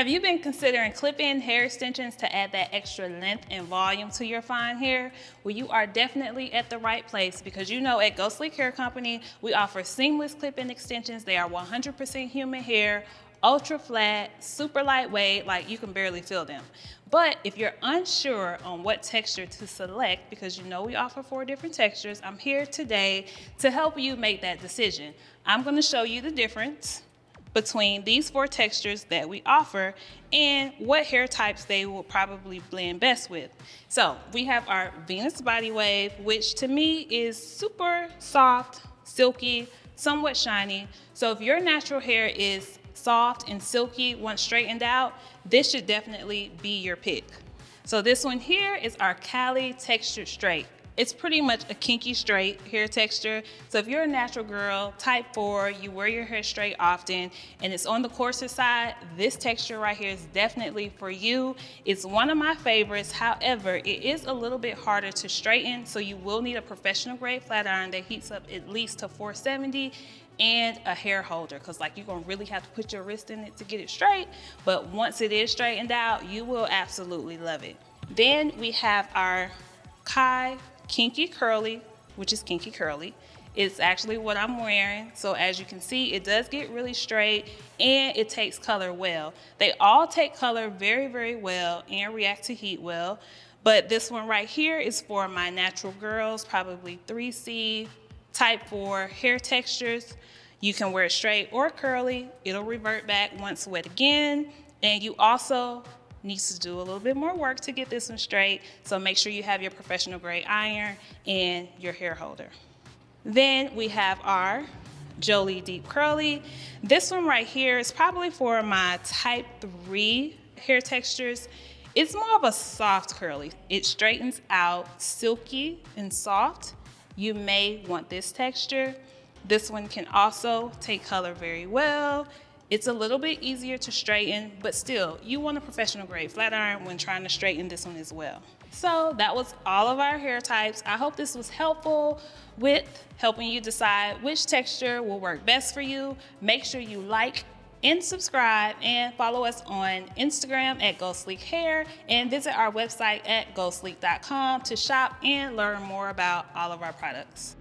Have you been considering clip-in hair extensions to add that extra length and volume to your fine hair? Well, you are definitely at the right place because you know at Go Sleek Hair Company, we offer seamless clip-in extensions. They are 100% human hair, ultra flat, super lightweight, like you can barely feel them. But if you're unsure on what texture to select, because you know we offer 4 different textures, I'm here today to help you make that decision. I'm gonna show you the difference between these 4 textures that we offer and what hair types they will probably blend best with. So we have our Venus Body Wave, which to me is super soft, silky, somewhat shiny. So if your natural hair is soft and silky once straightened out, this should definitely be your pick. So this one here is our Cali Straight. It's pretty much a kinky straight hair texture. So if you're a natural girl, type 4, you wear your hair straight often, and it's on the coarser side, this texture right here is definitely for you. It's one of my favorites. However, it is a little bit harder to straighten, so you will need a professional grade flat iron that heats up at least to 470 and a hair holder, because like you're gonna really have to put your wrist in it to get it straight. But once it is straightened out, you will absolutely love it. Then we have our Kinky Curly, which is Kinky Curly. It's actually what I'm wearing. So as you can see, it does get really straight and it takes color well. They all take color very, very well and react to heat well. But this one right here is for my natural girls, probably 3C, type 4 hair textures. You can wear it straight or curly. It'll revert back once wet again. And you also needs to do a little bit more work to get this one straight, so make sure you have your professional grade iron and your hair holder. Then we have our Jolie Deep Curly. This one right here is probably for my type 3 hair textures. It's more of a soft curly. It straightens out silky and soft. You may want this texture. This one can also take color very well. It's a little bit easier to straighten, but still, you want a professional grade flat iron when trying to straighten this one as well. So that was all of our hair types. I hope this was helpful with helping you decide which texture will work best for you. Make sure you like and subscribe and follow us on Instagram at Go Sleek Hair and visit our website at gosleek.com to shop and learn more about all of our products.